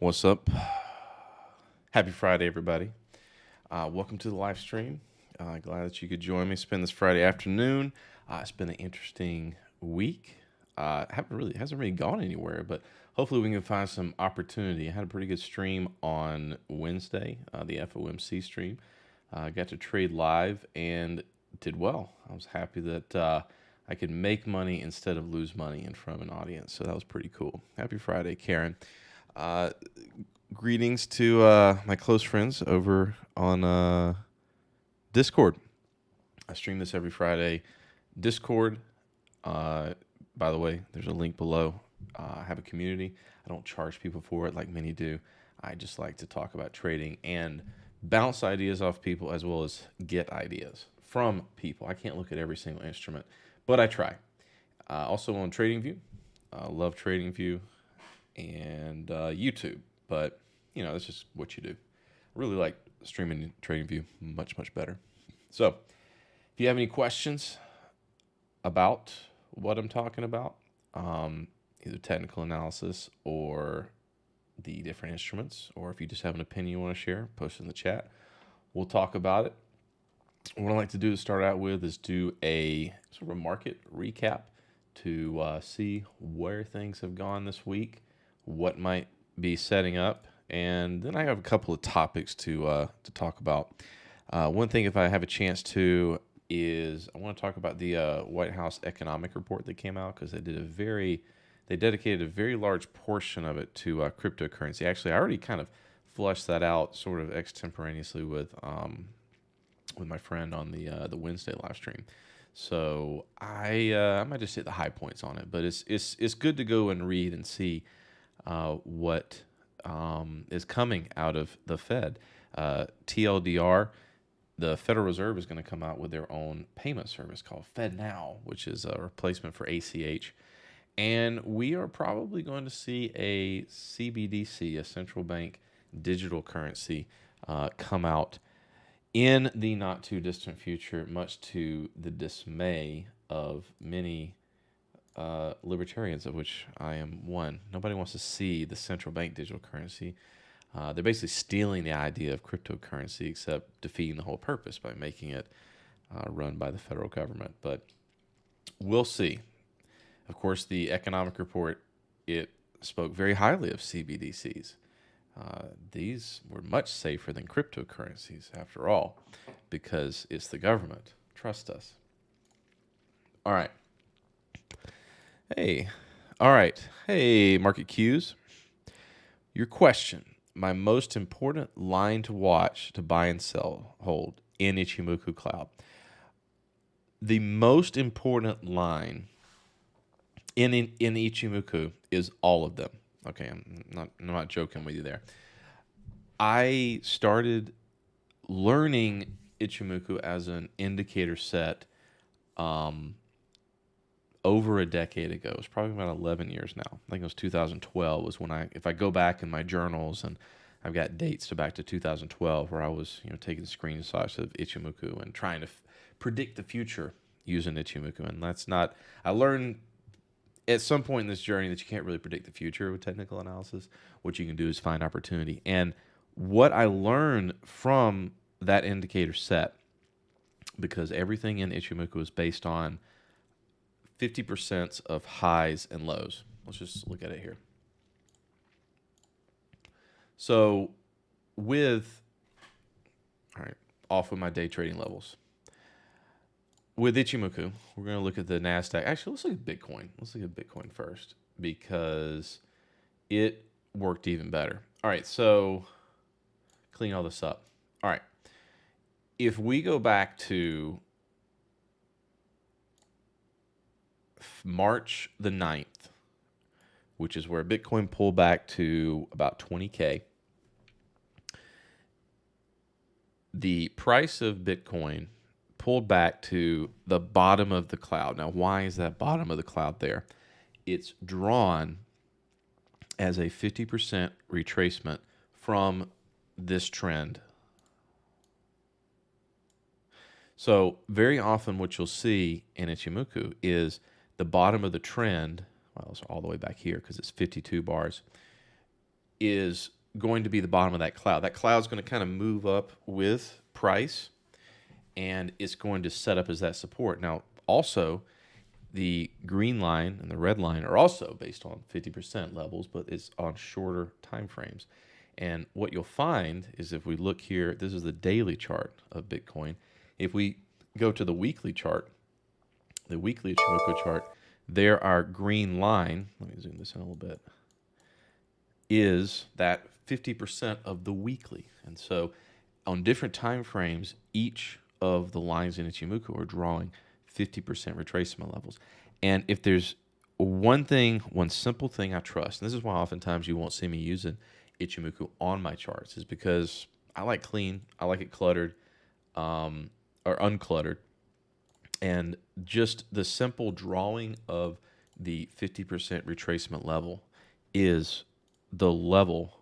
What's up? Happy Friday, everybody. Welcome to the live stream. Glad that you could join me. Spend this Friday afternoon. It's been an interesting week. Hasn't really gone anywhere, but hopefully we can find some opportunity. I had a pretty good stream on Wednesday, the FOMC stream. Got to trade live and did well. I was happy that I could make money instead of lose money in front of an audience. So that was pretty cool. Happy Friday, Karen. Uh, Greetings to my close friends over on Discord. I stream this every Friday. Discord, by the way, there's a link below. I have a community. I don't charge people for it like many do. I just like to talk about trading and bounce ideas off people as well as get ideas from people. I can't look at every single instrument, but I try. Also on TradingView. Love TradingView and YouTube. But, that's just what you do. I really like streaming TradingView much, much better. So, if you have any questions about what I'm talking about, either technical analysis or the different instruments, or if you just have an opinion you want to share, post it in the chat. We'll talk about it. What I like to do to start out with is do a sort of a market recap to see where things have gone this week, what might be setting up, and then I have a couple of topics to talk about. One thing, if I have a chance to, is I want to talk about the White House economic report that came out, because they dedicated a very large portion of it to cryptocurrency. Actually, I already kind of flushed that out sort of extemporaneously with my friend on the Wednesday live stream. So I might just hit the high points on it, but it's good to go and read and see what is coming out of the Fed. TLDR, the Federal Reserve is going to come out with their own payment service called FedNow, which is a replacement for ACH. And we are probably going to see a CBDC, a central bank digital currency, come out in the not too distant future, much to the dismay of many libertarians, of which I am one. Nobody wants to see the central bank digital currency. They're basically stealing the idea of cryptocurrency, except defeating the whole purpose by making it run by the federal government. But we'll see. Of course, the economic report, it spoke very highly of CBDCs. These were much safer than cryptocurrencies, after all, because it's the government. Trust us. All right. Hey. All right. Hey, Market Cues. Your question. My most important line to watch to buy and sell, hold in Ichimoku Cloud. The most important line in Ichimoku is all of them. Okay, I'm not joking with you there. I started learning Ichimoku as an indicator set over a decade ago. It was probably about 11 years now. I think it was 2012 was when if I go back in my journals, and I've got dates back to 2012 where I was taking screenshots of Ichimoku and trying to predict the future using Ichimoku. And I learned at some point in this journey that you can't really predict the future with technical analysis. What you can do is find opportunity. And what I learned from that indicator set, because everything in Ichimoku is based on 50% of highs and lows. Let's just look at it here. So off of my day trading levels. With Ichimoku, we're going to look at the NASDAQ. Actually, let's look at Bitcoin. Let's look at Bitcoin first, because it worked even better. All right, so clean all this up. All right. If we go back to March the 9th, which is where Bitcoin pulled back to about 20K, the price of Bitcoin pulled back to the bottom of the cloud. Now, why is that bottom of the cloud there? It's drawn as a 50% retracement from this trend. So very often what you'll see in Ichimoku is the bottom of the trend, well, it's all the way back here because it's 52 bars, is going to be the bottom of that cloud. That cloud's going to kind of move up with price, and it's going to set up as that support. Now, also, the green line and the red line are also based on 50% levels, but it's on shorter time frames. And what you'll find is if we look here, this is the daily chart of Bitcoin. If we go to the weekly chart, the weekly Ichimoku chart, there our green line, let me zoom this in a little bit, is that 50% of the weekly. And so on different time frames, each of the lines in Ichimoku are drawing 50% retracement levels. And if there's one simple thing I trust, and this is why oftentimes you won't see me using Ichimoku on my charts, is because I like clean, I like it cluttered, or uncluttered. And just the simple drawing of the 50% retracement level is the level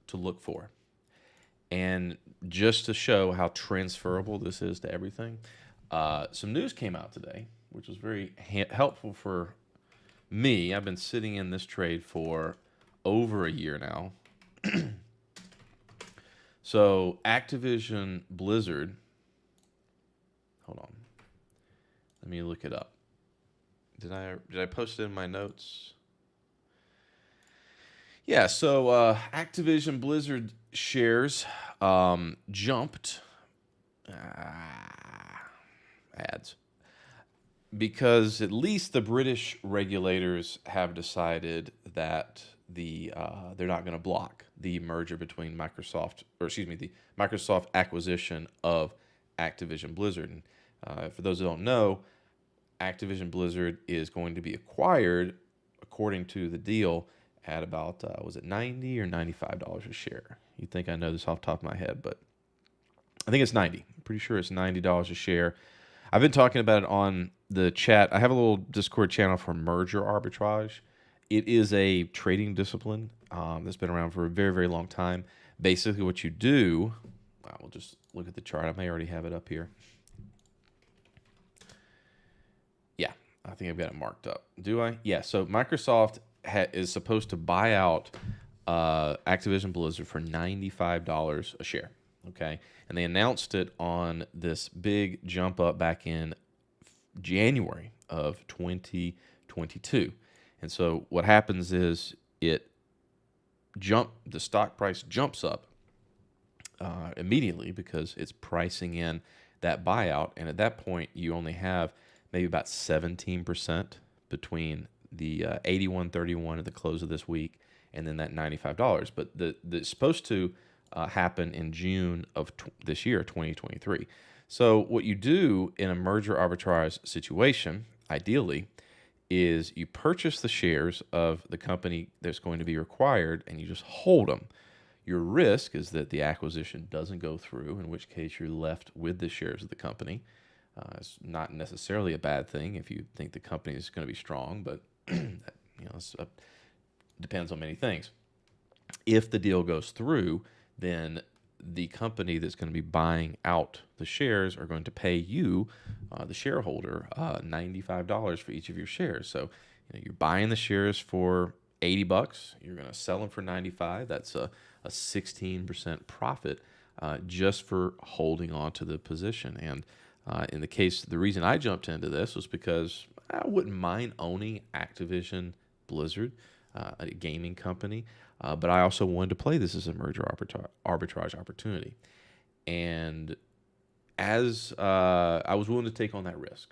to look for. And just to show how transferable this is to everything, some news came out today, which was very helpful for me. I've been sitting in this trade for over a year now. So Activision Blizzard, hold on, let me look it up. Did I post it in my notes? Yeah, so Activision Blizzard shares jumped ads because at least the British regulators have decided that they're not going to block the merger between the Microsoft acquisition of Activision Blizzard. And for those who don't know, Activision Blizzard is going to be acquired, according to the deal, at about, was it $90 or $95 a share? You'd think I know this off the top of my head, but I think it's 90. I'm pretty sure it's $90 a share. I've been talking about it on the chat. I have a little Discord channel for merger arbitrage. It is a trading discipline that's been around for a very, very long time. Basically what you do, we'll just look at the chart. I may already have it up here. Yeah, I think I've got it marked up. Do I? Yeah, so Microsoft is supposed to buy out Activision Blizzard for $95 a share, okay? And they announced it on this big jump up back in January of 2022. And so what happens is the stock price jumps up immediately because it's pricing in that buyout. And at that point, you only have maybe about 17% between the 81.31 at the close of this week and then that $95. But it's supposed to happen in June of this year, 2023. So what you do in a merger arbitrage situation, ideally, is you purchase the shares of the company that's going to be required and you just hold them. Your risk is that the acquisition doesn't go through, in which case you're left with the shares of the company. It's not necessarily a bad thing if you think the company is going to be strong, but it depends on many things. If the deal goes through, then the company that's going to be buying out the shares are going to pay you, the shareholder, $95 for each of your shares. So you're buying the shares for $80. You're going to sell them for $95. That's a 16% profit just for holding on to the position. And in the case, the reason I jumped into this was because I wouldn't mind owning Activision Blizzard, a gaming company, but I also wanted to play this as a merger arbitrage opportunity. And as I was willing to take on that risk.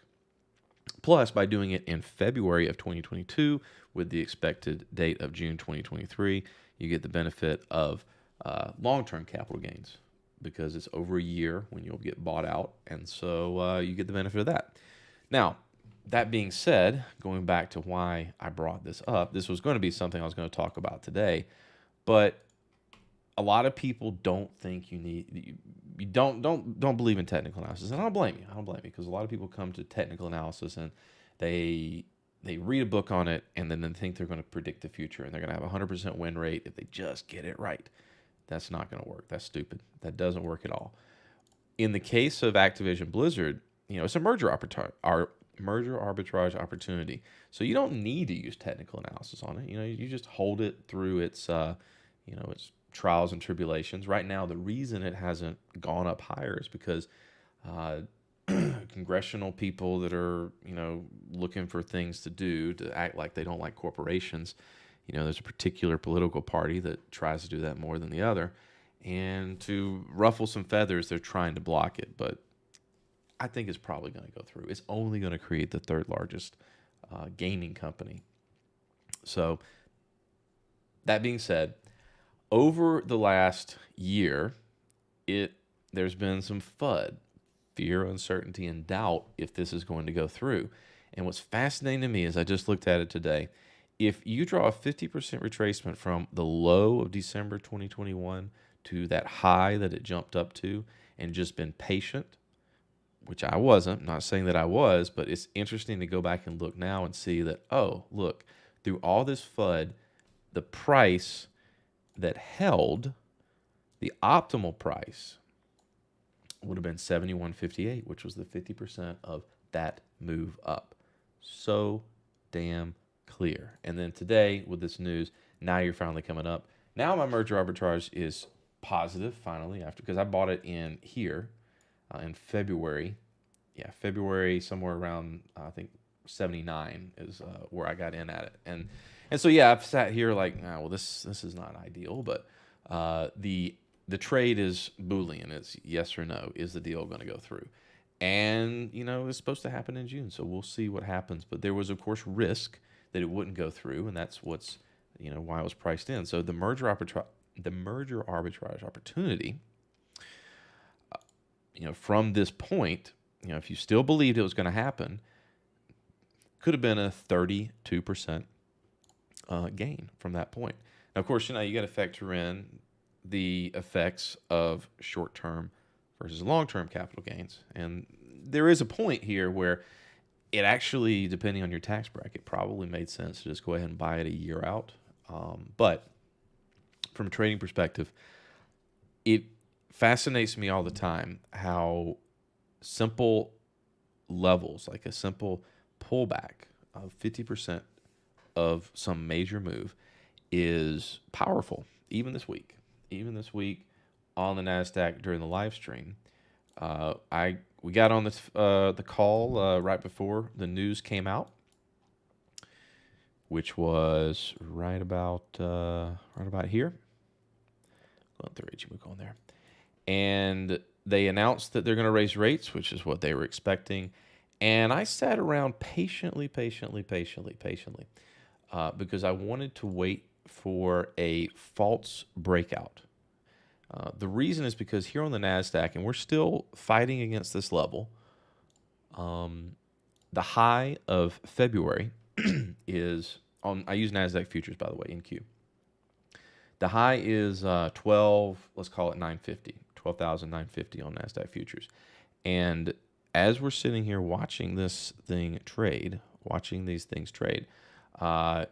Plus, by doing it in February of 2022 with the expected date of June 2023, you get the benefit of long-term capital gains because it's over a year when you'll get bought out. And so you get the benefit of that. Now, that being said, going back to why I brought this up, this was going to be something I was going to talk about today, but a lot of people don't think you don't believe in technical analysis, and I don't blame you. I don't blame you because a lot of people come to technical analysis and they read a book on it and then they think they're going to predict the future and they're going to have a 100% win rate if they just get it right. That's not going to work. That's stupid. That doesn't work at all. In the case of Activision Blizzard, it's a merger arbitrage opportunity. So you don't need to use technical analysis on it. You just hold it through its trials and tribulations. Right now, the reason it hasn't gone up higher is because uh, congressional people that are, looking for things to do to act like they don't like corporations. There's a particular political party that tries to do that more than the other. And to ruffle some feathers, they're trying to block it. But I think it's probably going to go through. It's only going to create the third largest gaming company. So that being said, over the last year, there's been some FUD, fear, uncertainty, and doubt if this is going to go through. And what's fascinating to me is I just looked at it today. If you draw a 50% retracement from the low of December 2021 to that high that it jumped up to and just been patient, which I wasn't, I'm not saying that I was, but it's interesting to go back and look now and see that, oh, look, through all this FUD, the price that held, the optimal price, would have been 71.58, which was the 50% of that move up. So damn clear. And then today with this news, now you're finally coming up. Now my merger arbitrage is positive finally, because I bought it in here in February. Yeah, February, somewhere around I think 79 is where I got in at it. And so yeah, I've sat here like, well, this is not ideal, but the trade is Boolean. It's yes or no. Is the deal going to go through? And, it's supposed to happen in June, so we'll see what happens. But there was, of course, risk that it wouldn't go through, and that's what's, why it was priced in. So the merger arbitrage opportunity, from this point, if you still believed it was going to happen, could have been a 32% gain from that point. Now, of course, you got to factor in the effects of short-term versus long-term capital gains. And there is a point here where it actually, depending on your tax bracket, probably made sense to just go ahead and buy it a year out. But from a trading perspective, it fascinates me all the time how simple levels, like a simple pullback of 50% of some major move, is powerful, even this week. Even this week on the NASDAQ during the live stream, we got on the call right before the news came out, which was right about here. Going through Ichimoku on there, and they announced that they're going to raise rates, which is what they were expecting. And I sat around patiently, because I wanted to wait for a false breakout. The reason is because here on the NASDAQ, and we're still fighting against this level, the high of February is on, I use NASDAQ futures, by the way, in Q. The high is 12, let's call it 950, 12,950 on NASDAQ futures. And as we're sitting here watching these things trade, I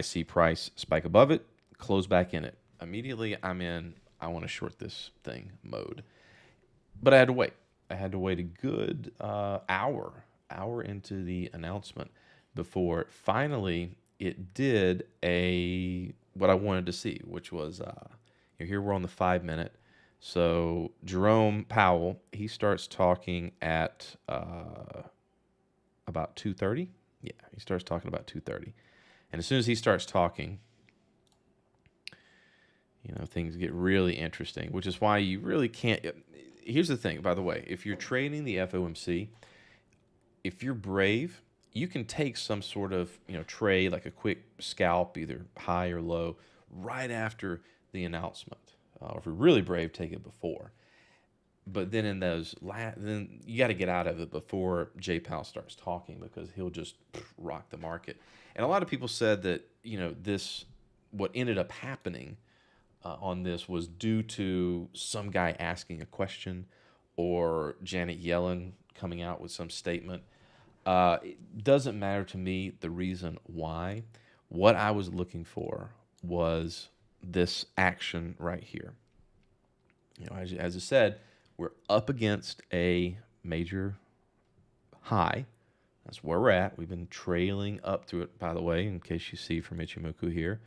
see price spike above it, close back in it. Immediately, I'm in, I want to short this thing mode. But I had to wait. I had to wait a good hour into the announcement before finally it did what I wanted to see, which was, here we're on the 5-minute. So Jerome Powell, he starts talking at about 2:30. Yeah, he starts talking about 2:30. And as soon as he starts talking, things get really interesting, which is why you really can't. Here's the thing, by the way, if you're trading the FOMC, if you're brave, you can take some sort of, trade, like a quick scalp, either high or low, right after the announcement. Or if you're really brave, take it before. But then in those, then you got to get out of it before Jay Powell starts talking, because he'll just rock the market. And a lot of people said that, what ended up happening on this was due to some guy asking a question or Janet Yellen coming out with some statement. It doesn't matter to me the reason why. What I was looking for was this action right here. As I said, we're up against a major high. That's where we're at. We've been trailing up to it, by the way, in case you see from Ichimoku here.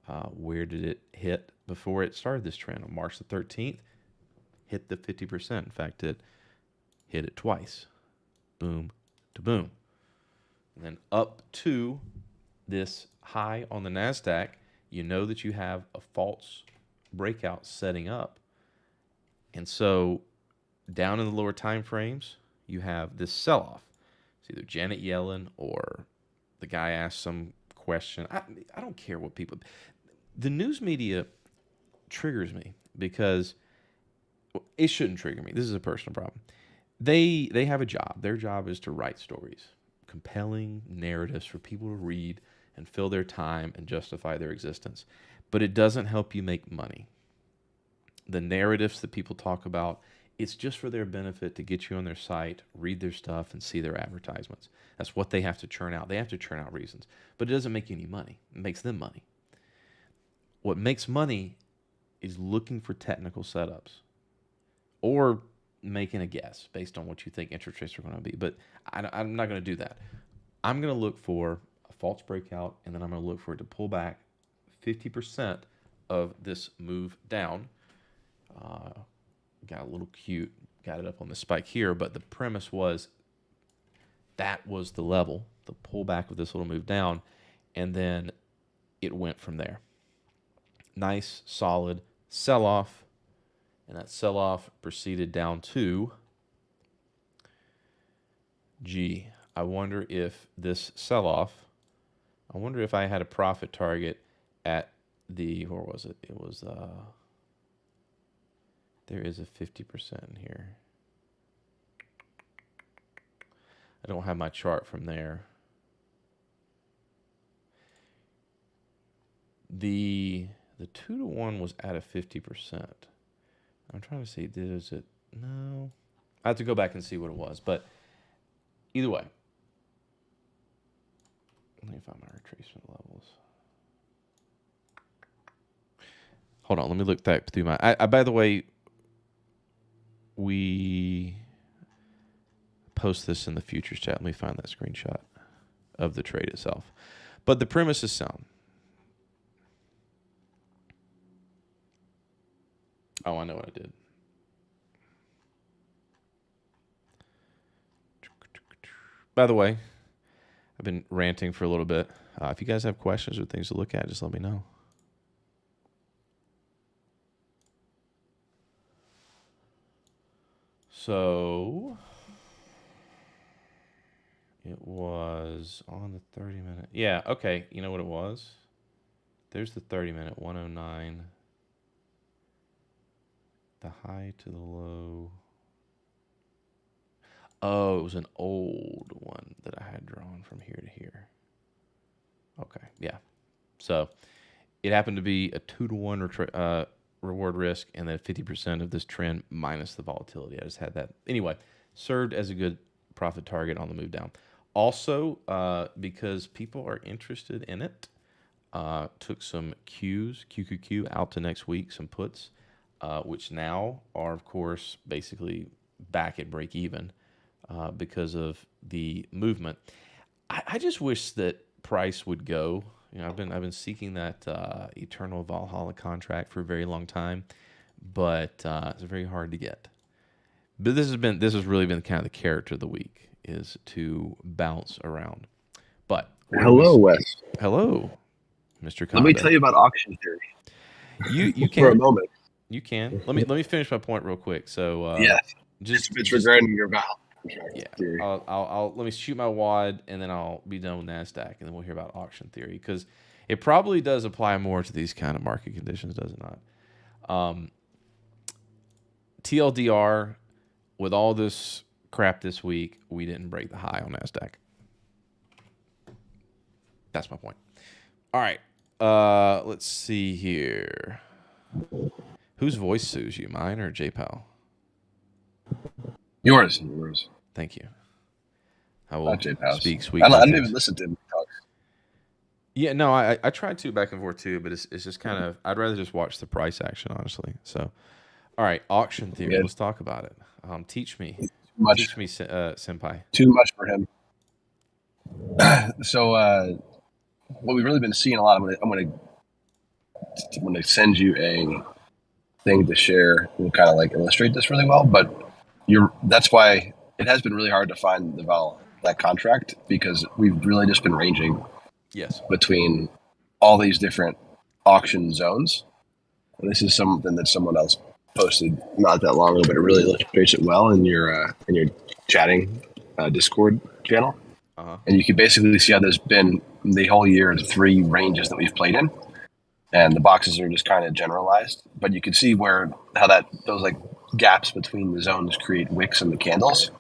Where did it hit before it started this trend? On March the 13th, hit the 50%. In fact, it hit it twice. Boom to boom. And then up to this high on the NASDAQ, you know that you have a false breakout setting up. And so down in the lower time frames, you have this sell-off. It's either Janet Yellen or the guy asked some question. I don't care what people... The news media triggers me because it shouldn't trigger me. This is a personal problem. They have a job. Their job is to write stories, compelling narratives for people to read and fill their time and justify their existence. But it doesn't help you make money. The narratives that people talk about, it's just for their benefit to get you on their site, read their stuff, and see their advertisements. That's what they have to churn out. They have to churn out reasons. But it doesn't make you any money. It makes them money. What makes money is looking for technical setups or making a guess based on what you think interest rates are going to be. But I'm not going to do that. I'm going to look for a false breakout, and then I'm going to look for it to pull back 50% of this move down. Got a little cute, got it up on the spike here, but the premise was that was the level, the pullback of this little move down, and then it went from there. Nice, solid sell-off, and that sell-off proceeded down to, gee, I wonder if this sell-off, I wonder if I had a profit target at the, where was it? It was, there is a 50% in here. I don't have my chart from there. The 2-to-1 was at a 50%. I'm trying to see, is it, no. I have to go back and see what it was, but either way. Let me find my retracement levels. Hold on, let me look that through my, I by the way, we post this in the futures chat. Let me find that screenshot of the trade itself. But the premise is sound. Oh, I know what I did. By the way, I've been ranting for a little bit. If you guys have questions or things to look at, just let me know. So it was on the 30-minute. Yeah, okay. You know what it was? There's the 30-minute, 109. The high to the low. Oh, it was an old one that I had drawn from here to here. Okay, yeah. So it happened to be a 2-to-1 reward risk, and then 50% of this trend minus the volatility. I just had that. Anyway, served as a good profit target on the move down. Also, because people are interested in it, took some QQQ out to next week, some puts, which now are, of course, basically back at break even because of the movement. I just wish that price would go. You know, I've been seeking that eternal Valhalla contract for a very long time, but it's very hard to get. But this has really been kind of the character of the week, is to bounce around. But hello, Wes. Hello, Mr. Conda. Let me tell you about auction theory. You can for a moment. You can. Let me finish my point real quick. So yes, it's regarding your Val. Yeah, I'll let me shoot my wad, and then I'll be done with NASDAQ, and then we'll hear about auction theory, because it probably does apply more to these kind of market conditions, does it not? TLDR, with all this crap this week, we didn't break the high on NASDAQ. That's my point. All right, let's see here. Whose voice soothes you, mine or J-Pal? Yours. Thank you. I will speak sweet. I didn't even listen to him talk. Yeah, no, I tried to back and forth too, but it's just kind of, I'd rather just watch the price action, honestly. So, all right, auction theory. Good. Let's talk about it. Teach me. Teach me, senpai. Too much for him. So, what we've really been seeing a lot, I'm gonna when I send you a thing to share, will kind of like illustrate this really well. But that's why it has been really hard to find that contract, because we've really just been ranging between all these different auction zones. And this is something that someone else posted not that long ago, but it really illustrates it well in your chatting Discord channel. And you can basically see how there's been the whole year 3 ranges that we've played in, and the boxes are just kind of generalized. But you can see how those like gaps between the zones create wicks in the candles.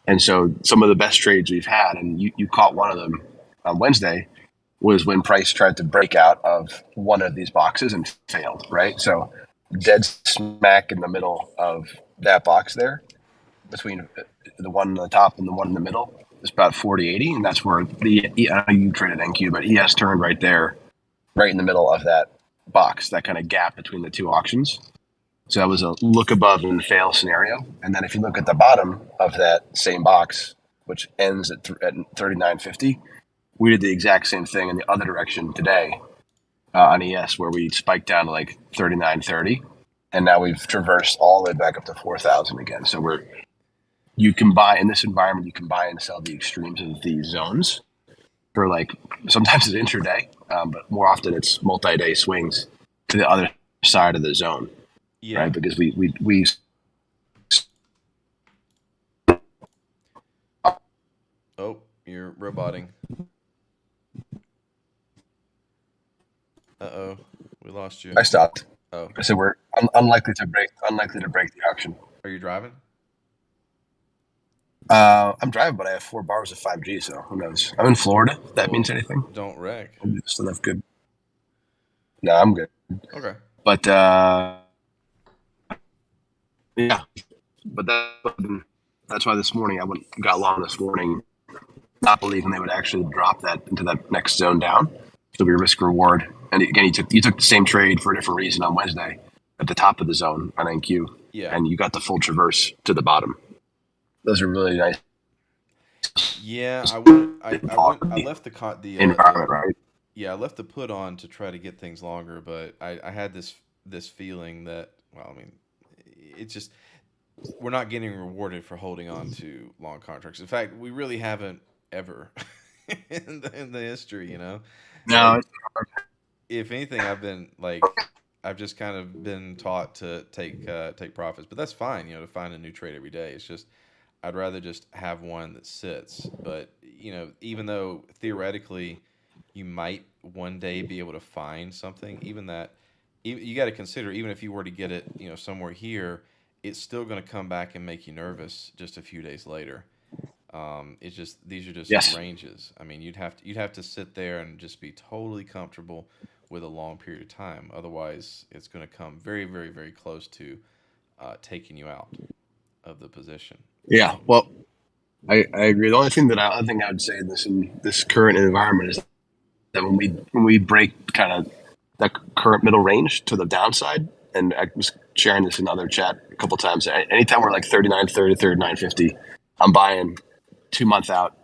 And so some of the best trades we've had, and you caught one of them on Wednesday, was when price tried to break out of one of these boxes and failed, right? So dead smack in the middle of that box there, between the one on the top and the one in the middle, is about 40.80, and that's where you traded NQ, but ES turned right there, right in the middle of that box, that kind of gap between the two auctions. So that was a look above and fail scenario. And then if you look at the bottom of that same box, which ends at 39.50, we did the exact same thing in the other direction today on ES, where we spiked down to like 39.30, and now we've traversed all the way back up to 4,000 again. So you can buy in this environment, you can buy and sell the extremes of these zones for like, sometimes it's intraday, but more often it's multi-day swings to the other side of the zone. Yeah. Right, because we Oh, you're roboting. Uh-oh, we lost you. I stopped. Oh, I said we're unlikely to break the auction. Are you driving? I'm driving, but I have 4 bars of 5G, so who knows? I'm in Florida. If that means anything. Don't wreck. Still enough good. No, I'm good. Okay. But yeah, but that's why this morning I got long this morning, not believing they would actually drop that into that next zone down. So we risk reward. And again, you took the same trade for a different reason on Wednesday at the top of the zone on NQ. Yeah. And you got the full traverse to the bottom. Those are really nice. Yeah, I left the environment, right? Yeah, I left the put on to try to get things longer, but I had this feeling that, well, I mean, it's just, we're not getting rewarded for holding on to long contracts. In fact, we really haven't ever in the history, you know. No. If anything, I've just kind of been taught to take profits, but that's fine, you know, to find a new trade every day. It's just, I'd rather just have one that sits. But, you know, even though theoretically you might one day be able to find something, even that, you got to consider, even if you were to get it, you know, somewhere here, it's still going to come back and make you nervous just a few days later. It's just, these are just ranges. I mean, you'd have to sit there and just be totally comfortable with a long period of time. Otherwise, it's going to come very, very, very close to taking you out of the position. Yeah, well, I agree. The only thing I would say in this current environment is that when we break kind of that current middle range to the downside, and I was sharing this in other chat a couple times. Anytime we're like 39.30, 39.50, I'm buying 2 month out,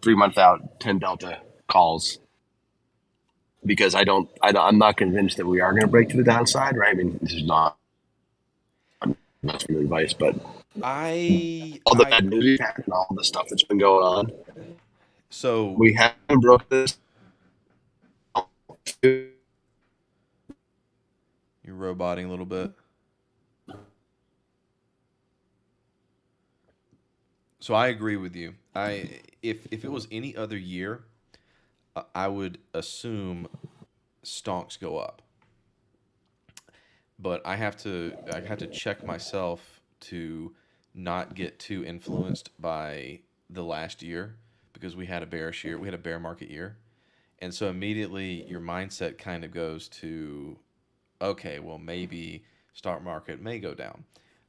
3 month out, 10 delta calls, because I'm not convinced that we are going to break to the downside, right? I mean, this is not investment advice, but all the bad news and all the stuff that's been going on. So we haven't broke this. You're roboting a little bit. So I agree with you. If it was any other year, I would assume stonks go up. But I have to check myself to not get too influenced by the last year, because we had a bearish year, we had a bear market year. And so immediately your mindset kind of goes to, okay, well, maybe stock market may go down.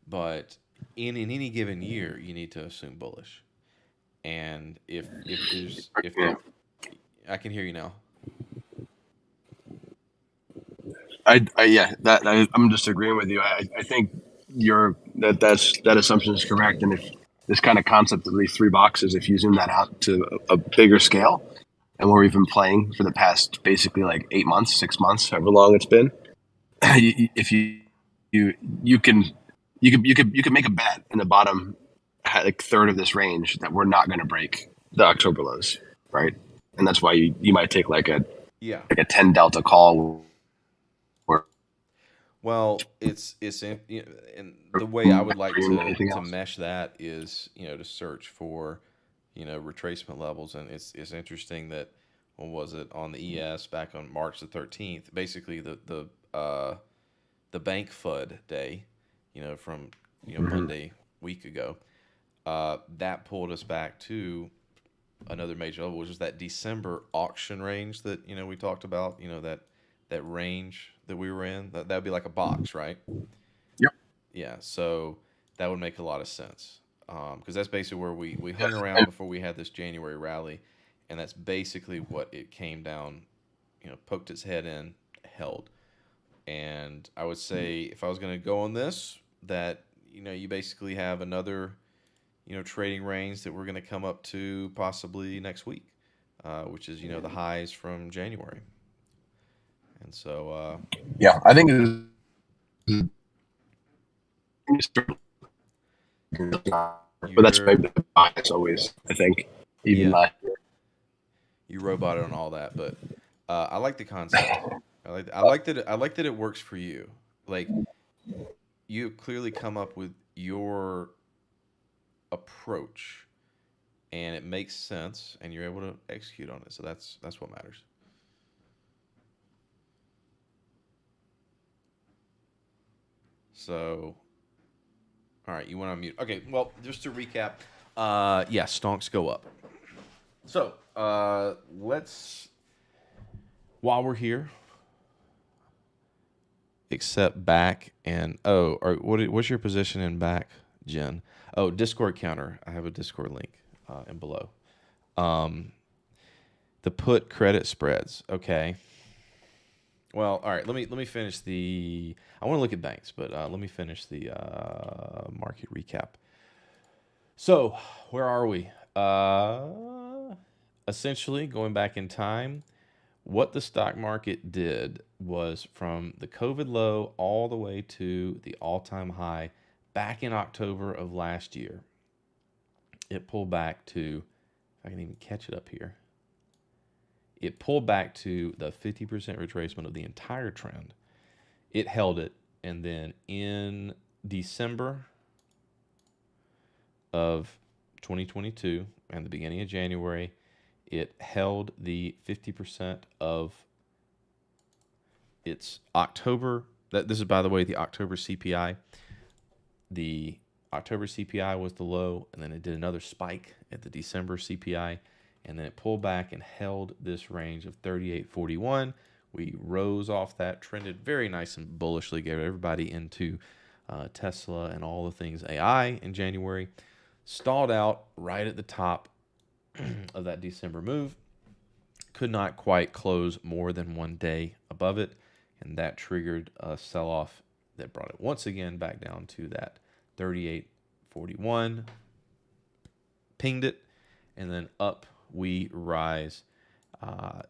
But in any given year, you need to assume bullish. And if I can hear you now. I'm just agreeing with you. I think that assumption is correct. And if this kind of concept of these 3 boxes, if you zoom that out to a bigger scale, and where we've been playing for the past basically like 8 months, 6 months, however long it's been, if you you can you can make a bet in the bottom like third of this range that we're not going to break the October lows, right? And that's why you might take Yeah. like a 10 delta call or Well, it's in, you know, and the way I would like anything to else. mesh that is, to search for, retracement levels, and it's interesting that, what was it, on the ES back on March the 13th, basically the bank FUD day, from Mm-hmm. Monday week ago, that pulled us back to another major level, which is that December auction range that we talked about. That range that we were in. That would be like a box, right? Yep. Yeah. So that would make a lot of sense, because that's basically where we hung around And before we had this January rally, and that's basically what it came down. Poked its head in, held. And I would say, if I was going to go on this, that you basically have another trading range that we're going to come up to possibly next week, which is the highs from January. And so, yeah, I think but that's you're maybe the bias always. I think even yeah, last you roboted on all that, but I like the concept. I like that it works for you. Like, you clearly come up with your approach, and it makes sense, and you're able to execute on it. So that's what matters. So, all right, you went on mute. Okay, well, just to recap, yeah, stonks go up. So, let's, while we're here, accept back and, or what's your position in back, Jen? Oh, Discord counter. I have a Discord link in below. Um, the put credit spreads. Okay. Well, all right. Let me finish the. I want to look at banks, but let me finish the market recap. So, where are we? Essentially, going back in time, what the stock market did was, from the COVID low all the way to the all time high back in October of last year, it pulled back to, if I can even catch it up here, it pulled back to the 50% retracement of the entire trend. It held it, and then in December of 2022 and the beginning of January, it held the 50% of its October. This is, by the way, the October CPI. The October CPI was the low, and then it did another spike at the December CPI, and then it pulled back and held this range of 38.41. We rose off that, trended very nice and bullishly, gave everybody into Tesla and all the things AI in January. Stalled out right at the top of that December move. Could not quite close more than one day above it, and that triggered a sell-off that brought it once again back down to that 38.41. Pinged it, and then up we rise,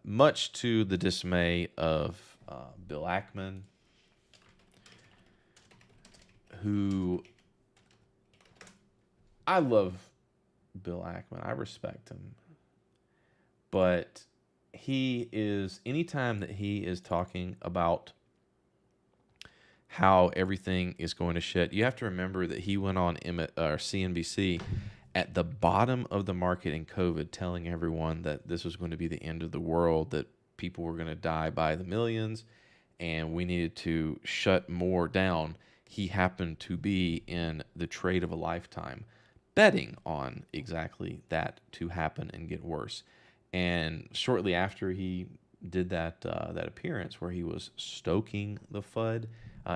much to the dismay of Bill Ackman, who, I love Bill Ackman. I respect him. But he is, anytime that he is talking about how everything is going to shit, you have to remember that he went on CNBC at the bottom of the market in COVID, telling everyone that this was going to be the end of the world, that people were going to die by the millions, and we needed to shut more down. He happened to be in the trade of a lifetime, betting on exactly that to happen and get worse. And shortly after he did that appearance where he was stoking the FUD,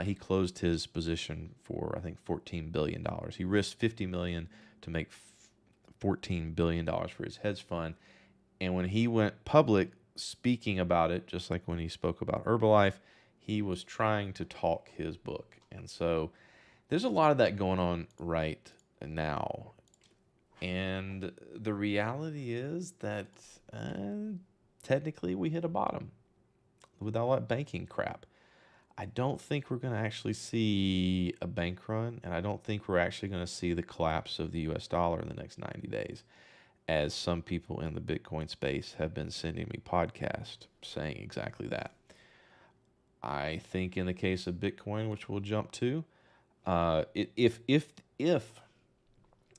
he closed his position for, I think, $14 billion. He risked $50 million to make $14 billion for his hedge fund. And when he went public speaking about it, just like when he spoke about Herbalife, he was trying to talk his book. And so there's a lot of that going on right now. And the reality is that technically we hit a bottom with all that banking crap. I don't think we're going to actually see a bank run, and I don't think we're actually going to see the collapse of the US dollar in the next 90 days, as some people in the Bitcoin space have been sending me podcasts saying exactly that. I think in the case of Bitcoin, which we'll jump to, if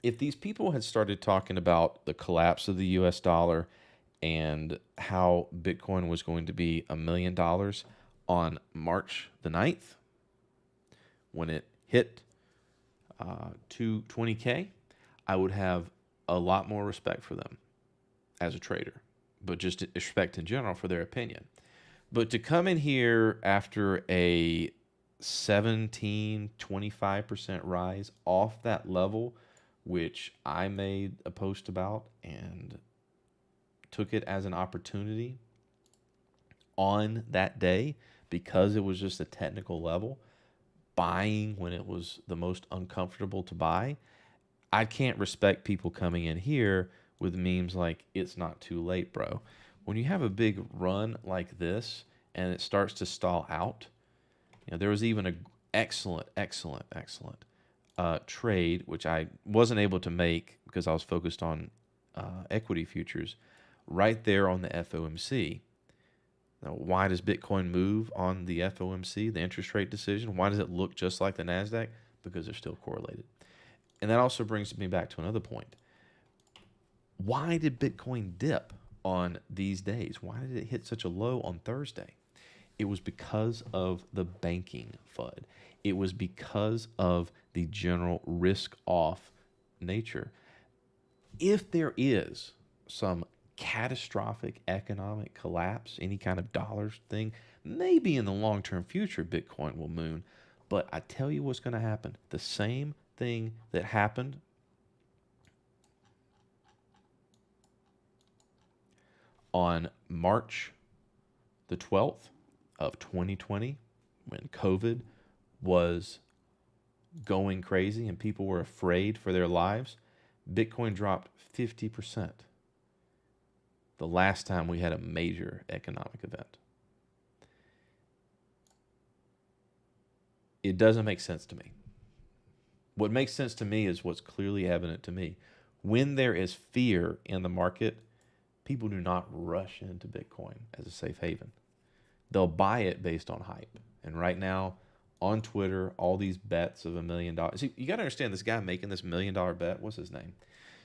these people had started talking about the collapse of the US dollar and how Bitcoin was going to be $1 million on March the 9th, when it hit 220K, I would have a lot more respect for them as a trader, but just respect in general for their opinion. But to come in here after a 17-25% rise off that level, which I made a post about and took it as an opportunity on that day because it was just a technical level, buying when it was the most uncomfortable to buy, I can't respect people coming in here with memes like, it's not too late, bro. When you have a big run like this and it starts to stall out, there was even an excellent trade, which I wasn't able to make because I was focused on equity futures, right there on the FOMC. Now, why does Bitcoin move on the FOMC, the interest rate decision? Why does it look just like the NASDAQ? Because they're still correlated. And that also brings me back to another point. Why did Bitcoin dip on these days? Why did it hit such a low on Thursday? It was because of the banking FUD. It was because of the general risk-off nature. If there is some catastrophic economic collapse, any kind of dollars thing, maybe in the long-term future Bitcoin will moon. But I tell you what's going to happen. The same thing that happened on March the 12th of 2020, when COVID was going crazy and people were afraid for their lives, Bitcoin dropped 50% the last time we had a major economic event. It doesn't make sense to me. What makes sense to me is what's clearly evident to me. When there is fear in the market, people do not rush into Bitcoin as a safe haven. They'll buy it based on hype. And right now, on Twitter, all these bets of $1 million. See, you got to understand, this guy making this $1 million bet, what's his name?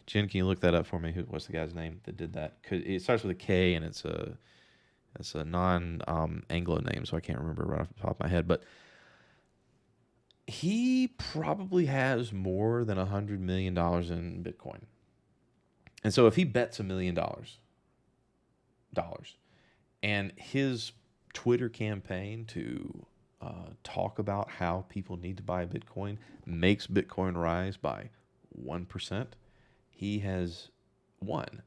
Jen, can you look that up for me? What's the guy's name that did that? It starts with a K, and it's a non-Anglo name, so I can't remember right off the top of my head. But he probably has more than $100 million in Bitcoin. And so if he bets $1 million, and his Twitter campaign to talk about how people need to buy Bitcoin makes Bitcoin rise by 1%, he has won.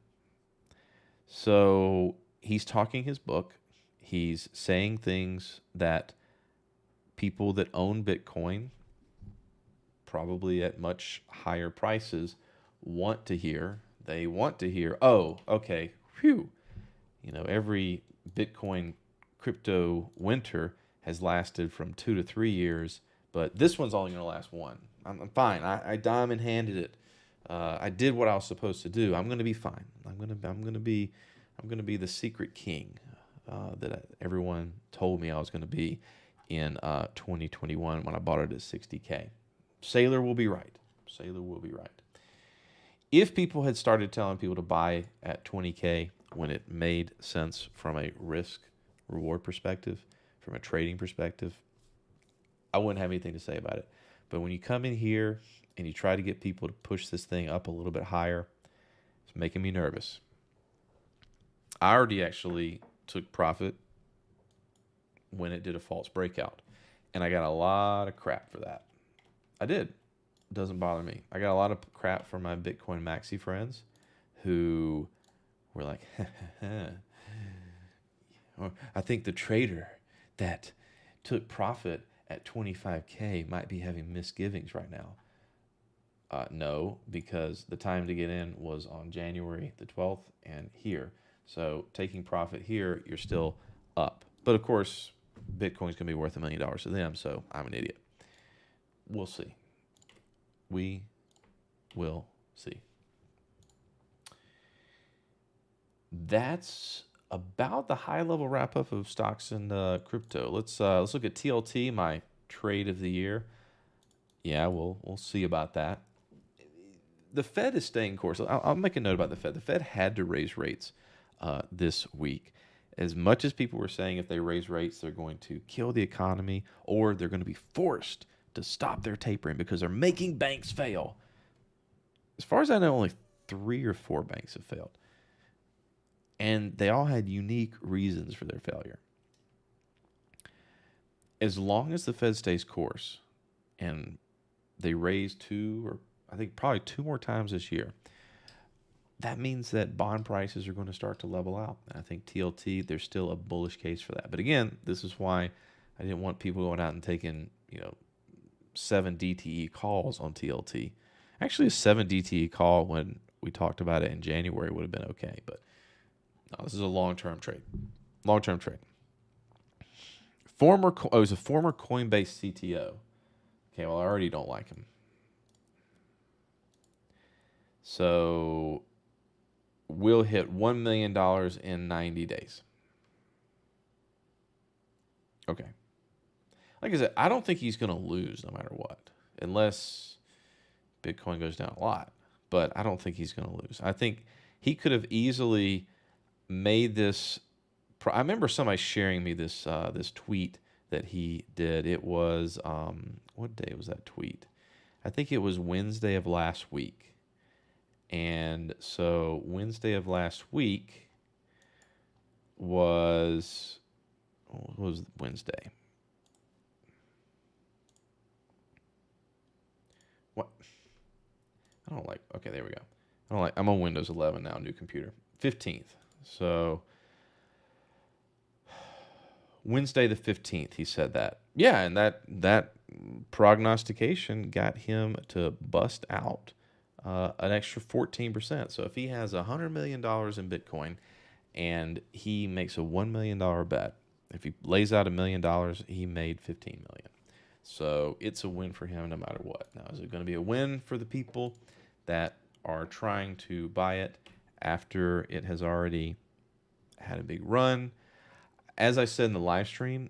So he's talking his book. He's saying things that people that own Bitcoin, probably at much higher prices, want to hear. They want to hear, oh, okay, phew. Every Bitcoin crypto winter has lasted from 2 to 3 years, but this one's only going to last one. I'm fine. I diamond handed it. I did what I was supposed to do. I'm going to be fine. I'm going to be the secret king that everyone told me I was going to be in 2021 when I bought it at 60K. Sailor will be right. Sailor will be right. If people had started telling people to buy at 20K when it made sense from a risk reward perspective, from a trading perspective, I wouldn't have anything to say about it. But when you come in here and you try to get people to push this thing up a little bit higher, it's making me nervous. I already actually took profit when it did a false breakout, and I got a lot of crap for that. I did. It doesn't bother me. I got a lot of crap from my Bitcoin maxi friends who were like, I think the trader that took profit at 25K might be having misgivings right now. No, because the time to get in was on January the 12th, and here. So taking profit here, you're still up. But of course, Bitcoin's going to be worth $1 million to them, so I'm an idiot. We'll see. We will see. That's about the high level wrap up of stocks and crypto. Let's look at TLT, my trade of the year. Yeah, we'll see about that. The Fed is staying course. I'll make a note about the Fed. The Fed had to raise rates this week. As much as people were saying if they raise rates, they're going to kill the economy or they're going to be forced to stop their tapering because they're making banks fail. As far as I know, only 3 or 4 banks have failed. And they all had unique reasons for their failure. As long as the Fed stays course and they raise 2 or I think probably 2 more times this year, that means that bond prices are going to start to level out. And I think TLT, there's still a bullish case for that. But again, this is why I didn't want people going out and taking, 7 DTE calls on TLT. Actually, a 7 DTE call when we talked about it in January would have been okay. But no, this is a long-term trade. Long-term trade. It was a former Coinbase CTO. Okay, well, I already don't like him. So we'll hit $1 million in 90 days. Okay. Like I said, I don't think he's going to lose no matter what, unless Bitcoin goes down a lot. But I don't think he's going to lose. I think he could have easily made this. I remember somebody sharing me this this tweet that he did. It was what day was that tweet? I think it was Wednesday of last week. And so Wednesday of last week was Wednesday? What? I don't like. Okay, there we go. I don't like. I'm on Windows 11 now, new computer. 15th. So Wednesday the 15th, he said that. Yeah, and that prognostication got him to bust out an extra 14%. So if he has $100 million in Bitcoin and he makes a $1 million bet, if he lays out $1 million, he made $15 million. So it's a win for him no matter what. Now, is it going to be a win for the people that are trying to buy it after it has already had a big run? As I said in the live stream,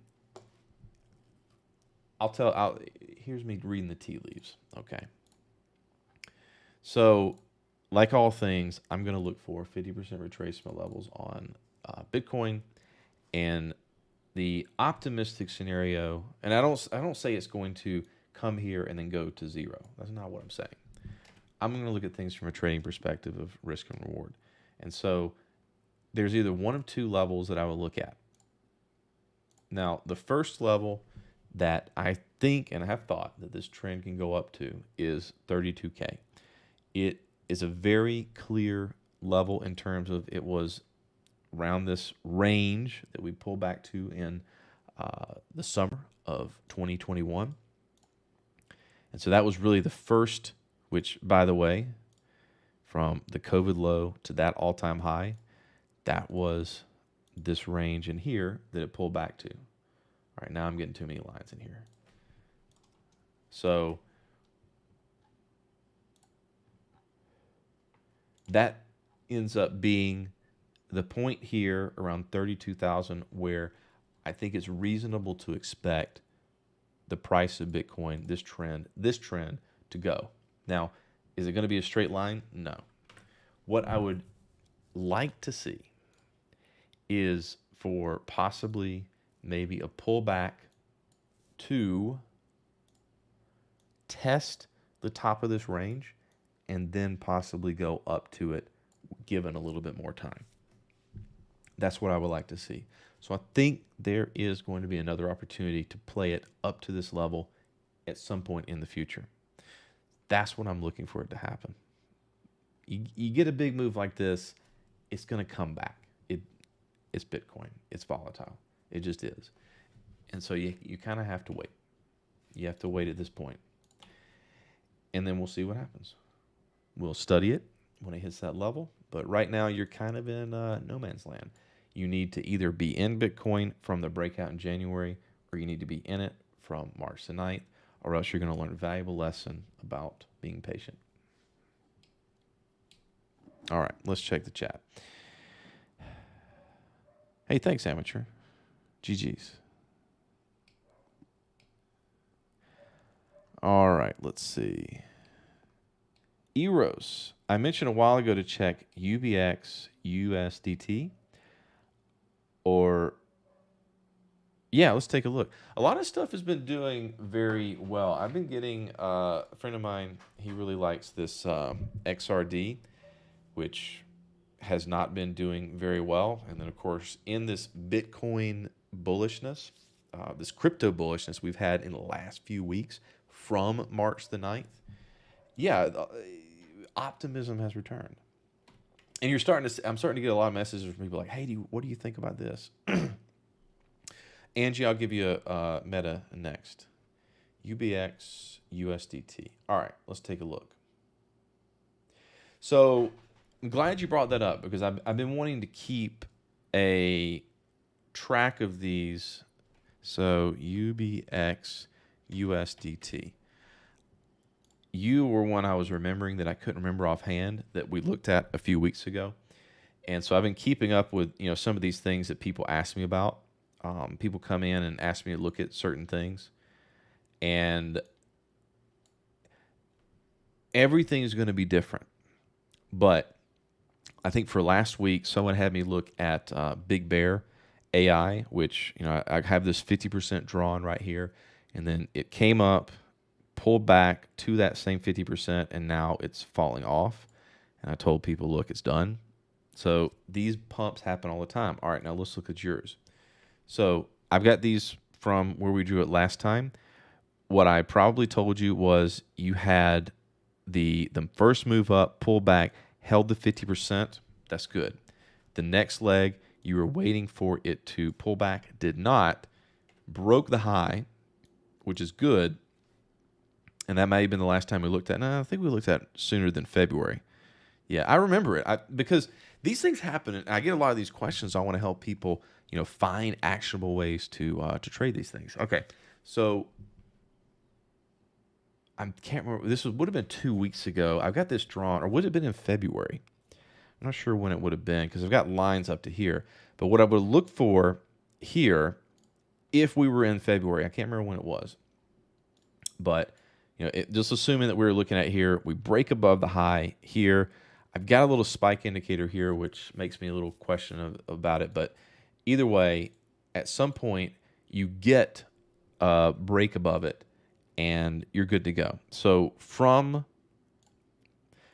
here's me reading the tea leaves, okay? So, like all things, I'm going to look for 50% retracement levels on Bitcoin, and the optimistic scenario, and I don't say it's going to come here and then go to zero. That's not what I'm saying. I'm going to look at things from a trading perspective of risk and reward. And so there's either one of 2 levels that I will look at. Now, the first level that I think and I have thought that this trend can go up to is 32K. It is a very clear level in terms of it was around this range that we pulled back to in the summer of 2021. And so that was really the first, which, by the way, from the COVID low to that all-time high, that was this range in here that it pulled back to. All right, now I'm getting too many lines in here. So that ends up being the point here around 32,000 where I think it's reasonable to expect the price of Bitcoin, this trend to go. Now, is it going to be a straight line? No. What I would like to see is for possibly maybe a pullback to test the top of this range and then possibly go up to it given a little bit more time. That's what I would like to see. So I think there is going to be another opportunity to play it up to this level at some point in the future. That's what I'm looking for it to happen. You get a big move like this, it's going to come back. It's Bitcoin. It's volatile. It just is. And so you kind of have to wait. You have to wait at this point. And then we'll see what happens. We'll study it when it hits that level, But right now, you're kind of in no man's land. You need to either be in Bitcoin from the breakout in January, or you need to be in it from March the 9th, or else you're going to learn a valuable lesson about being patient. All right, let's check the chat. Hey, thanks, amateur. GG's. All right, let's see. Eros. I mentioned a while ago to check UBX USDT, or yeah, let's take a look. A lot of stuff has been doing very well. I've been getting a friend of mine, he really likes this XRD, which has not been doing very well. And then, of course, in this Bitcoin bullishness, this crypto bullishness we've had in the last few weeks from March the 9th, yeah, optimism has returned. And I'm starting to get a lot of messages from people like, hey, what do you think about this? Angie, I'll give you a meta next. UBX USDT. All right, let's take a look. So I'm glad you brought that up because I've been wanting to keep a track of these. So UBX USDT. You were one I was remembering that I couldn't remember offhand that we looked at a few weeks ago. And so I've been keeping up with some of these things that people ask me about. People come in and ask me to look at certain things, and everything is going to be different. But I think for last week, someone had me look at Big Bear AI, which I have this 50% drawn right here, and then it came up, pulled back to that same 50%, and now it's falling off. And I told people, look, it's done. So these pumps happen all the time. All right, now let's look at yours. So I've got these from where we drew it last time. What I probably told you was you had the first move up, pull back, held the 50%. That's good. The next leg, you were waiting for it to pull back, did not, broke the high, which is good. And that may have been the last time we looked at. No, I think we looked at it sooner than February. Yeah, I remember it because these things happen, and I get a lot of these questions. I want to help people, find actionable ways to trade these things. Okay, so I can't remember. This would have been 2 weeks ago. I've got this drawn, or would it have been in February? I'm not sure when it would have been because I've got lines up to here. But what I would look for here, if we were in February, I can't remember when it was, but just assuming that we were looking at here, we break above the high here. I've got a little spike indicator here, which makes me a little question about it. But either way, at some point, you get a break above it, and you're good to go. So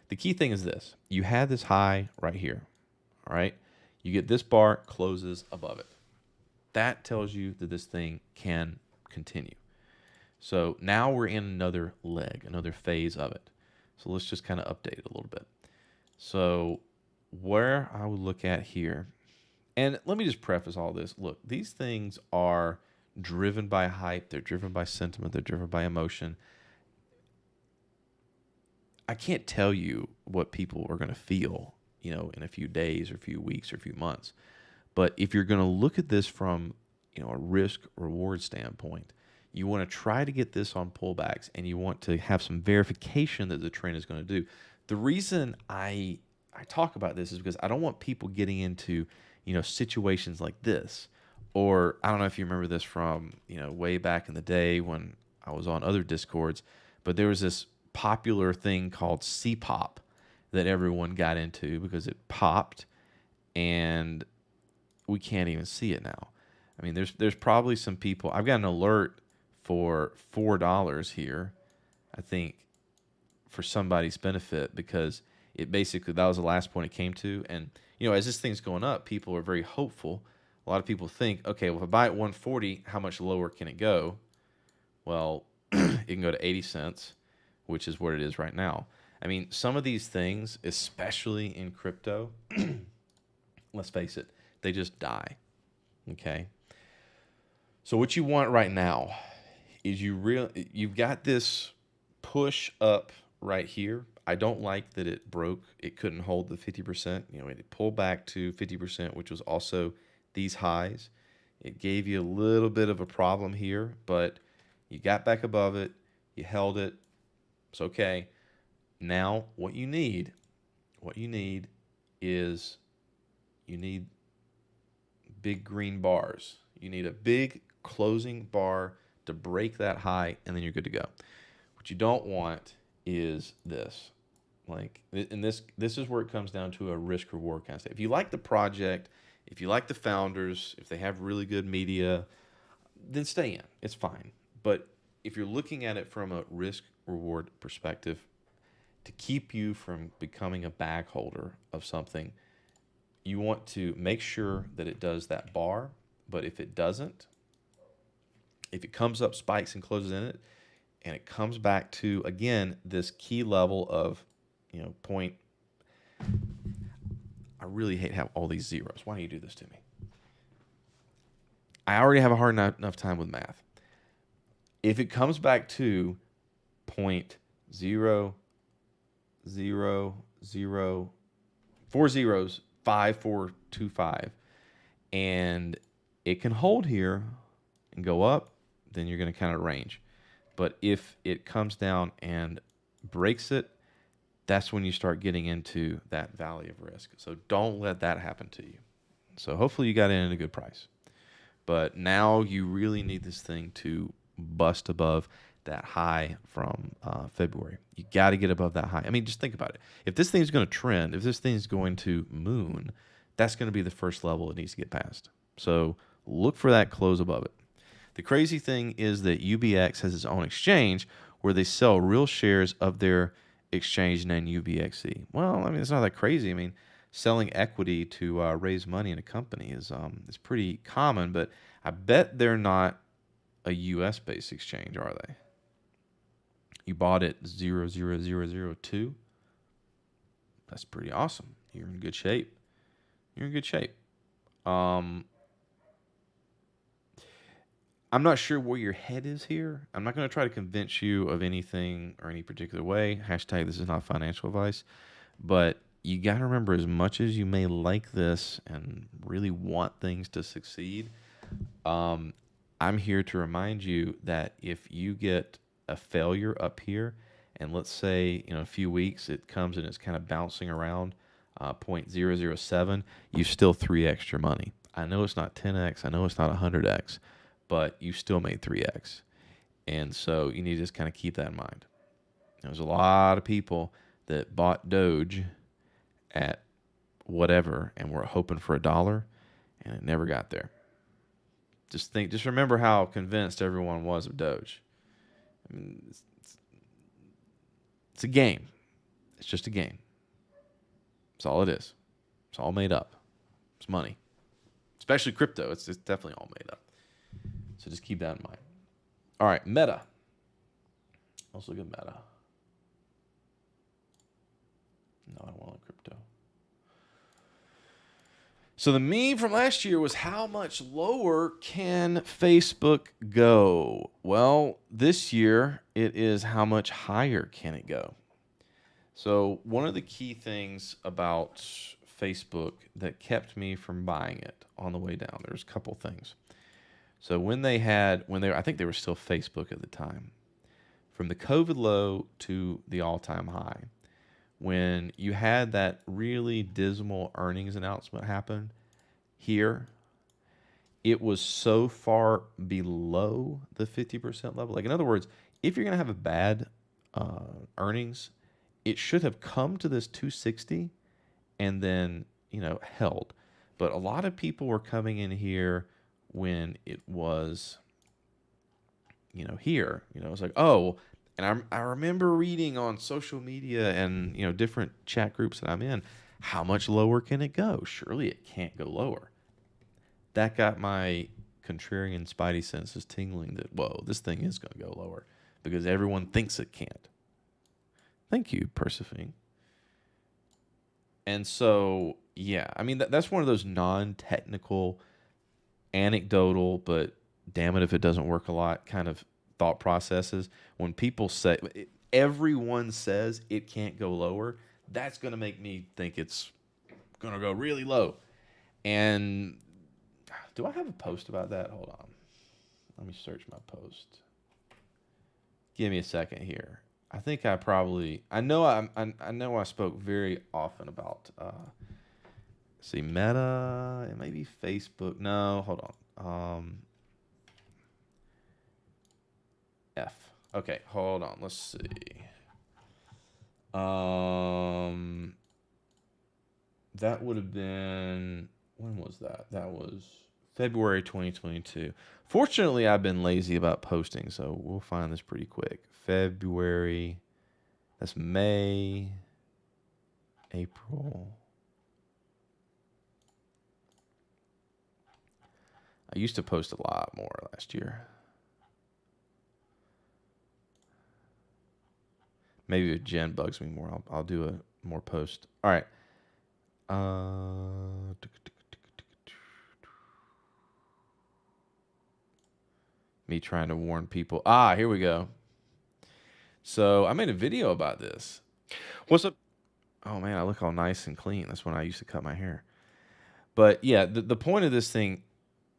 the key thing is this. You had this high right here, all right? You get this bar, closes above it. That tells you that this thing can continue. So now we're in another leg, another phase of it. So let's just kind of update it a little bit. So where I would look at here, and let me just preface all this. Look, these things are driven by hype. They're driven by sentiment. They're driven by emotion. I can't tell you what people are going to feel, in a few days or a few weeks or a few months. But if you're going to look at this from, a risk reward standpoint, you want to try to get this on pullbacks, and you want to have some verification that the trend is going to do. The reason I talk about this is because I don't want people getting into, situations like this. Or I don't know if you remember this from, way back in the day when I was on other Discords, but there was this popular thing called C-pop that everyone got into because it popped, and we can't even see it now. I mean, there's probably some people. I've got an alert for $4 here, I think, for somebody's benefit, because it basically, that was the last point it came to. And as this thing's going up, people are very hopeful. A lot of people think, okay, well, if I buy at 140, how much lower can it go? Well, it can go to 80 cents, which is what it is right now. I mean, some of these things, especially in crypto, let's face it, they just die. Okay. So what you want right now is you've got this push up right here. I don't like that it broke. It couldn't hold the 50%. You know, it pulled back to 50%, which was also these highs. It gave you a little bit of a problem here, but you got back above it. You held it. It's okay. Now, what you need is you need big green bars. You need a big closing bar to break that high, and then you're good to go. What you don't want is this. Like, and this is where it comes down to a risk reward kind of thing. If you like the project, if you like the founders, if they have really good media, then stay in. It's fine. But if you're looking at it from a risk reward perspective, to keep you from becoming a bag holder of something, you want to make sure that it does that bar. But if it doesn't, if it comes up, spikes, and closes in it, and it comes back to, again, this key level of, point. I really hate have all these zeros. Why do you do this to me? I already have a hard enough time with math. If it comes back to point 0.000 four zeros 5425, and it can hold here and go up, then you're going to kind of range. But if it comes down and breaks it, that's when you start getting into that valley of risk. So don't let that happen to you. So hopefully you got in at a good price. But now you really need this thing to bust above that high from February. You got to get above that high. I mean, just think about it. If this thing's going to trend, if this thing's going to moon, that's going to be the first level it needs to get past. So look for that close above it. The crazy thing is that UBX has its own exchange where they sell real shares of their exchange named UBXE. Well, I mean, it's not that crazy. I mean, selling equity to raise money in a company is pretty common, but I bet they're not a U.S.-based exchange, are they? You bought it 0.0002. That's pretty awesome. You're in good shape. You're in good shape. I'm not sure where your head is here. I'm not going to try to convince you of anything or any particular way. Hashtag this is not financial advice. But you got to remember, as much as you may like this and really want things to succeed, I'm here to remind you that if you get a failure up here, and let's say in a few weeks it comes and it's kind of bouncing around 0.007, you still 3x your money. I know it's not 10x. I know it's not 100x. But you still made 3x. And so you need to just kind of keep that in mind. There's a lot of people that bought Doge at whatever and were hoping for $1, and it never got there. Just remember how convinced everyone was of Doge. I mean, it's a game. It's just a game. That's all it is. It's all made up. It's money. Especially crypto. It's definitely all made up. So just keep that in mind. All right, Meta. Let's look at Meta. No, I don't want crypto. So the meme from last year was, how much lower can Facebook go? Well, this year it is, how much higher can it go? So one of the key things about Facebook that kept me from buying it on the way down, there's a couple things. So I think they were still Facebook at the time, from the COVID low to the all-time high, when you had that really dismal earnings announcement happen here, it was so far below the 50% level. Like, in other words, if you're going to have a bad earnings, it should have come to this 260 and then, held. But a lot of people were coming in here when it was, here, it was like, oh, and I remember reading on social media and, different chat groups that I'm in, how much lower can it go? Surely it can't go lower. That got my contrarian spidey senses tingling that, whoa, this thing is going to go lower because everyone thinks it can't. Thank you, Persephone. And so, yeah, I mean, that's one of those non-technical, anecdotal, but damn it if it doesn't work a lot kind of thought processes. When people say, everyone says it can't go lower, that's going to make me think it's going to go really low. And do I have a post about that? Hold on. Let me search my post. Give me a second here. I think I probably I know I spoke very often about see Meta and maybe Facebook. No, hold on. F. Okay, hold on. Let's see. That would have been, when was that? That was February 2022. Fortunately, I've been lazy about posting, so we'll find this pretty quick. February, that's May, April. I used to post a lot more last year. Maybe if Jen bugs me more, I'll do a more post. All right. Me trying to warn people. Here we go. So I made a video about this. What's up? Oh man, I look all nice and clean. That's when I used to cut my hair. But yeah, the point of this thing,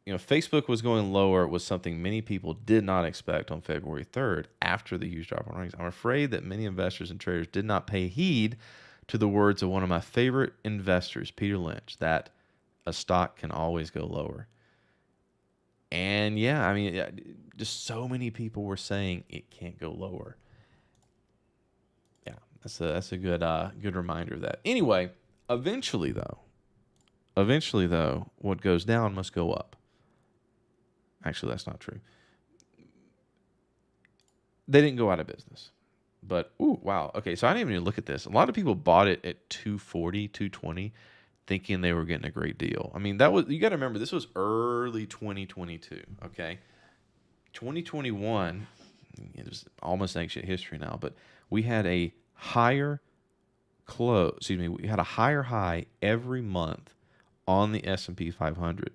Facebook was going lower was something many people did not expect on February 3rd after the huge drop in earnings. I'm afraid that many investors and traders did not pay heed to the words of one of my favorite investors, Peter Lynch, that a stock can always go lower. And yeah, I mean, just so many people were saying it can't go lower. Yeah, that's a good reminder of that. Anyway, eventually though, what goes down must go up. Actually, that's not true. They didn't go out of business. But, ooh, wow. Okay, so I didn't even look at this. A lot of people bought it at 240, 220, thinking they were getting a great deal. I mean, you got to remember, this was early 2022, okay? 2021, it was almost ancient history now, but we had a higher we had a higher high every month on the S&P 500.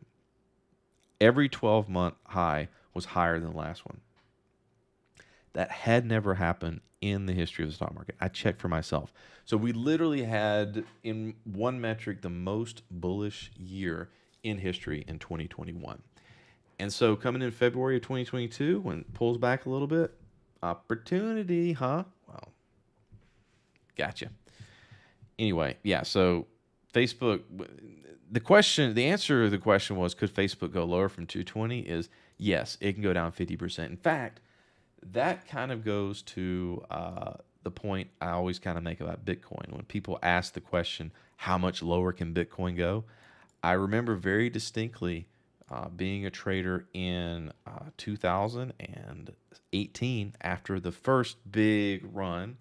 Every 12-month high was higher than the last one. That had never happened in the history of the stock market. I checked for myself. So we literally had, in one metric, the most bullish year in history in 2021. And so coming in February of 2022, when it pulls back a little bit, opportunity, huh? Well, gotcha. Anyway, yeah, so Facebook, the answer to the question was, could Facebook go lower from 220 is yes, it can go down 50%. In fact, that kind of goes to the point I always kind of make about Bitcoin. When people ask the question, how much lower can Bitcoin go? I remember very distinctly being a trader in 2018 after the first big run,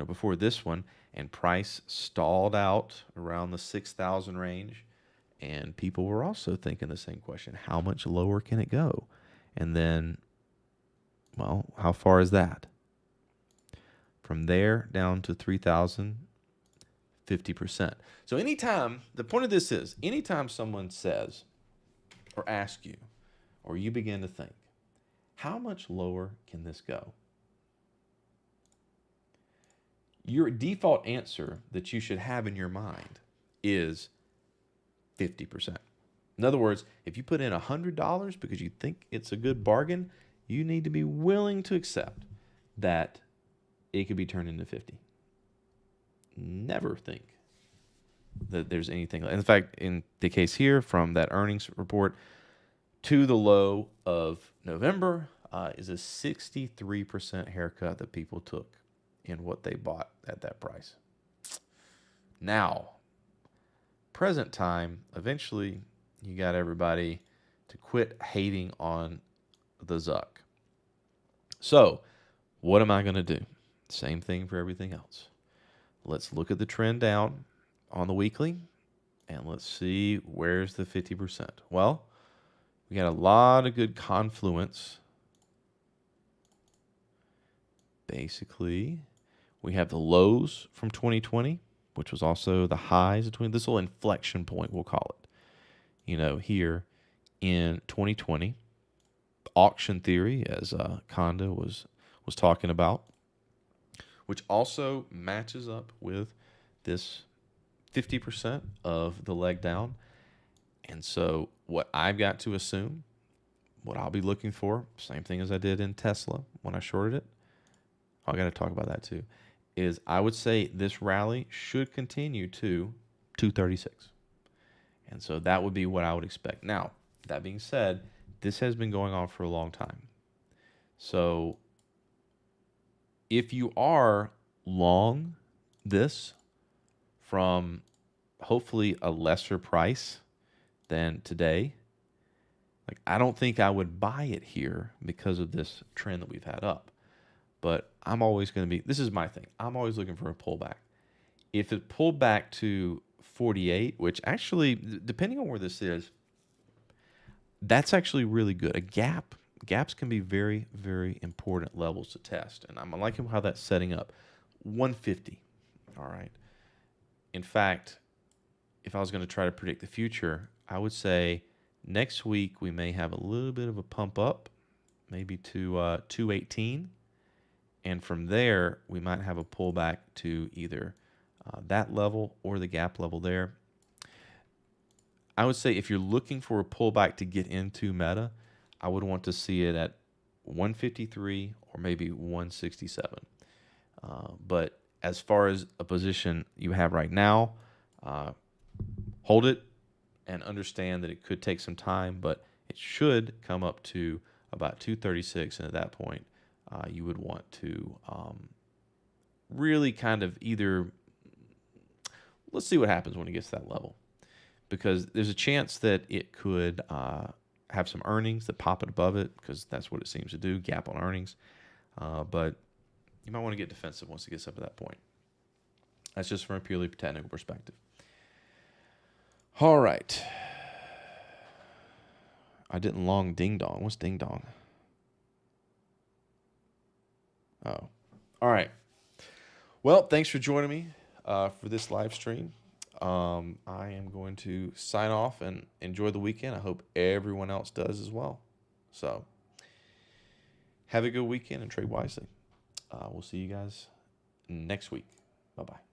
before this one, and price stalled out around the 6,000 range. And people were also thinking the same question, how much lower can it go? And then, well, how far is that? From there down to 3,000, 50%. So the point of this is, anytime someone says or asks you, or you begin to think, how much lower can this go? Your default answer that you should have in your mind is 50%. In other words, if you put in $100 because you think it's a good bargain, you need to be willing to accept that it could be turned into 50. Never think that there's anything. In fact, in the case here, from that earnings report to the low of November, is a 63% haircut that people took in what they bought at that price. Now, present time, eventually you got everybody to quit hating on the Zuck. So, what am I going to do? Same thing for everything else. Let's look at the trend down on the weekly, and let's see where's the 50%. Well, we got a lot of good confluence. Basically, we have the lows from 2020, which was also the highs of 2020. This little inflection point, we'll call it. Here in 2020, auction theory, as Conda was talking about, which also matches up with this 50% of the leg down. And so what I've got to assume, what I'll be looking for, same thing as I did in Tesla when I shorted it, I got to talk about that too, is I would say this rally should continue to 236. And so that would be what I would expect. Now, that being said, this has been going on for a long time. So if you are long this from hopefully a lesser price than today, like I don't think I would buy it here because of this trend that we've had up. But I'm always going to be, this is my thing, I'm always looking for a pullback. If it pulled back to 48, which actually, depending on where this is, that's actually really good. Gaps can be very, very important levels to test. And I'm liking how that's setting up. 150, all right. In fact, if I was going to try to predict the future, I would say next week we may have a little bit of a pump up, maybe to 218. And from there, we might have a pullback to either that level or the gap level there. I would say if you're looking for a pullback to get into Meta, I would want to see it at 153 or maybe 167. But as far as a position you have right now, hold it and understand that it could take some time, but it should come up to about 236. And at that point, you would want to really kind of either, let's see what happens when it gets to that level. Because there's a chance that it could have some earnings that pop it above it, because that's what it seems to do, gap on earnings. But you might want to get defensive once it gets up to that point. That's just from a purely technical perspective. All right. I didn't long ding dong. What's ding dong? Oh. All right. Well, thanks for joining me for this live stream. I am going to sign off and enjoy the weekend. I hope everyone else does as well. So have a good weekend and trade wisely. We'll see you guys next week. Bye-bye.